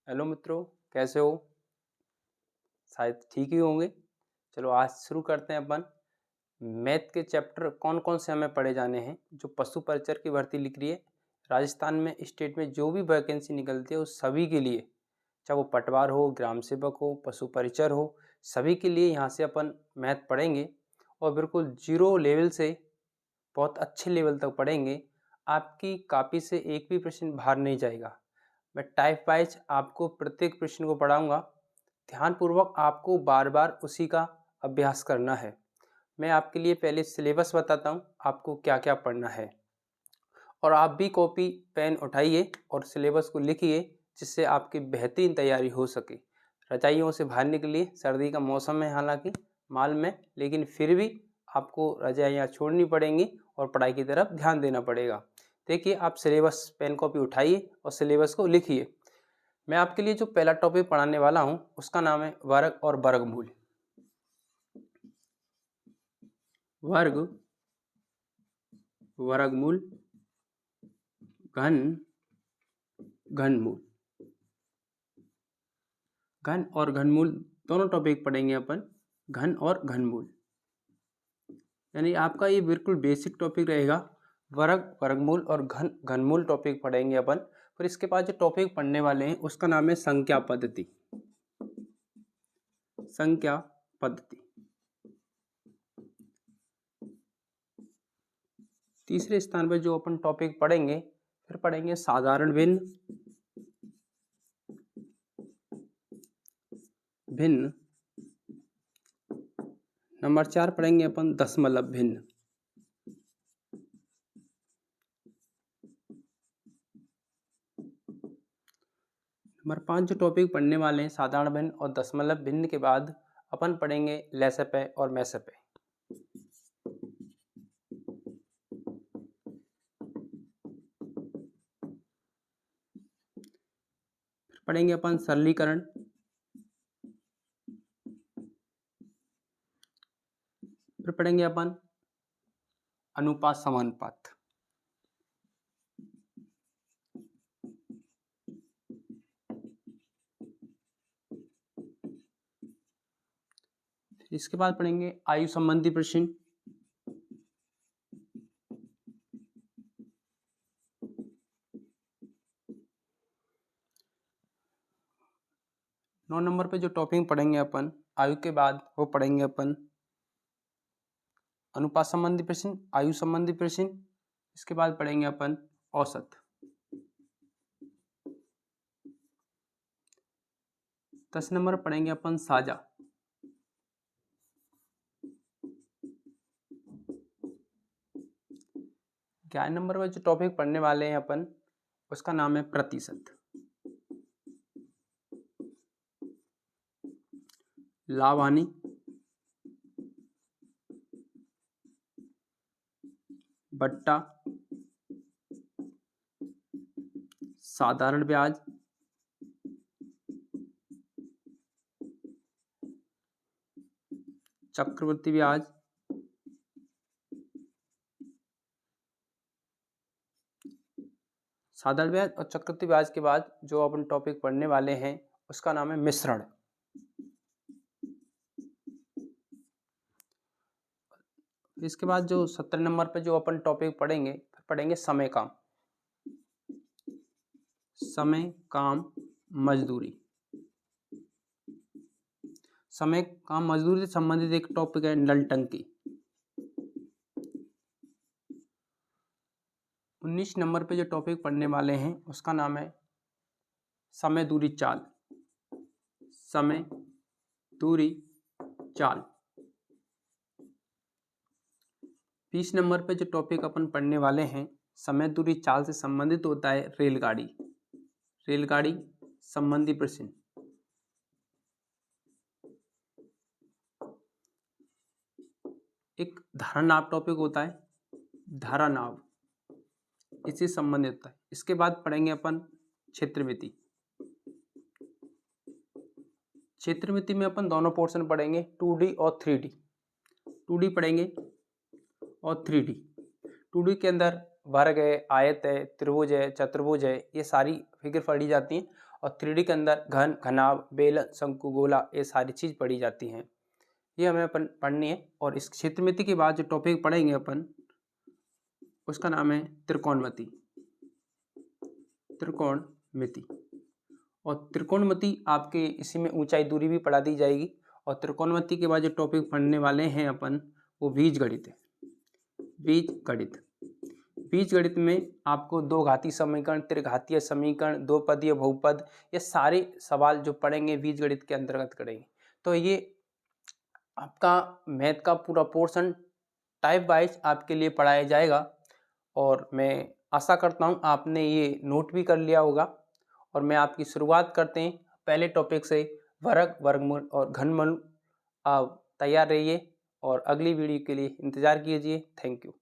Hello मित्रों, कैसे हो? शायद ठीक ही होंगे। चलो आज शुरू करते हैं अपन। मैथ के चैप्टर कौन कौन से हमें पढ़े जाने हैं। जो पशु परिचर की भर्ती लिख रही है, राजस्थान में स्टेट में जो भी वैकेंसी निकलती है उस सभी के लिए, चाहे वो पटवार हो, ग्राम सेवक हो, पशु परिचर हो, सभी के लिए यहाँ से अपन मैथ पढ़ेंगे और बिल्कुल जीरो लेवल से बहुत अच्छे लेवल तक पढ़ेंगे। आपकी कॉपी से एक भी प्रश्न बाहर नहीं जाएगा। मैं टाइप वाइज आपको प्रत्येक प्रश्न को पढ़ाऊंगा। ध्यानपूर्वक आपको बार बार उसी का अभ्यास करना है। मैं आपके लिए पहले सिलेबस बताता हूँ, आपको क्या क्या पढ़ना है, और आप भी कॉपी पेन उठाइए और सिलेबस को लिखिए, जिससे आपकी बेहतरीन तैयारी हो सके। रजाइयों से बाहर निकलिए, सर्दी का मौसम है हालांकि माल में, लेकिन फिर भी आपको रजाइयाँ छोड़नी पड़ेंगी और पढ़ाई की तरफ ध्यान देना पड़ेगा। देखिए, आप सिलेबस पेन कॉपी उठाइए और सिलेबस को लिखिए। मैं आपके लिए जो पहला टॉपिक पढ़ाने वाला हूं उसका नाम है वर्ग और वर्गमूल। वर्ग, वर्गमूल, घन, घनमूल। घन और घनमूल दोनों टॉपिक पढ़ेंगे अपन। घन और घनमूल यानी आपका ये बिल्कुल बेसिक टॉपिक रहेगा। वर्ग, वर्गमूल और घन, घनमूल टॉपिक पढ़ेंगे अपन। फिर इसके बाद जो टॉपिक पढ़ने वाले हैं उसका नाम है संख्या पद्धति। संख्या पद्धति। तीसरे स्थान पर जो अपन टॉपिक पढ़ेंगे, फिर पढ़ेंगे साधारण भिन्न, भिन्न। नंबर 4 पढ़ेंगे अपन दशमलव भिन्न। नंबर 5 जो टॉपिक पढ़ने वाले हैं साधारण भिन्न और दशमलव भिन्न के बाद अपन पढ़ेंगे लसपे और मैसपे। फिर पढ़ेंगे अपन सरलीकरण। फिर पढ़ेंगे अपन अनुपात समानुपात। इसके बाद पढ़ेंगे आयु संबंधी प्रश्न। नौ नंबर पे जो टॉपिक पढ़ेंगे अपन आयु के बाद, वो पढ़ेंगे अपन अनुपात संबंधी प्रश्न, आयु संबंधी प्रश्न। इसके बाद पढ़ेंगे अपन औसत। 10 नंबर पढ़ेंगे अपन साझा। 11 नंबर पर जो टॉपिक पढ़ने वाले हैं अपन उसका नाम है प्रतिशत। लाभ हानि, बट्टा, साधारण ब्याज, चक्रवृद्धि ब्याज, साधारण ब्याज और चक्रवृद्धि ब्याज के बाद जो अपन टॉपिक पढ़ने वाले हैं उसका नाम है मिश्रण। इसके बाद जो 17 नंबर पे जो अपन टॉपिक पढ़ेंगे, पढ़ेंगे समय काम। समय काम मजदूरी। समय काम मजदूरी से संबंधित एक टॉपिक है नलटंकी। 19 नंबर पे जो टॉपिक पढ़ने वाले हैं उसका नाम है समय दूरी चाल। समय दूरी चाल। 20 नंबर पे जो टॉपिक अपन पढ़ने वाले हैं समय दूरी चाल से संबंधित होता है रेलगाड़ी। रेलगाड़ी संबंधी प्रश्न। एक धारा नाव टॉपिक होता है, धारा नाव, इससे संबंधित होता है। इसके बाद पढ़ेंगे अपन क्षेत्रमिति। क्षेत्रमिति में अपन दोनों पोर्शन पढ़ेंगे, 2D और 3D। 2D पढ़ेंगे और 3D। 2D के अंदर वर्ग है, आयत है, त्रिभुज है, चतुर्भुज है, ये सारी फिगर पढ़ी जाती हैं। और 3D के अंदर घन, घनाभ, बेलन, शंकु, गोला ये सारी चीज़ पढ़ी जाती हैं। ये हमें अपन पढ़नी है। और इस क्षेत्रमिति के बाद जो टॉपिक पढ़ेंगे अपन उसका नाम है त्रिकोणमिति। त्रिकोणमिति और त्रिकोणमिति आपके इसी में ऊंचाई दूरी भी पढ़ा दी जाएगी। और त्रिकोणमिति के बाद जो टॉपिक पढ़ने वाले हैं अपन वो बीजगणित है। बीजगणित, बीजगणित में आपको दो घातीय समीकरण, त्रिघातीय समीकरण, दो पदीय बहुपद, ये सारे सवाल जो पढ़ेंगे बीजगणित के अंतर्गत करेंगे। तो ये आपका मैथ का पूरा पोर्शन टाइप वाइज आपके लिए पढ़ाया जाएगा। और मैं आशा करता हूँ आपने ये नोट भी कर लिया होगा। और मैं आपकी शुरुआत करते हैं पहले टॉपिक से, वर्ग, वर्गमूल और घनमूल। आप तैयार रहिए और अगली वीडियो के लिए इंतज़ार कीजिए। Thank you.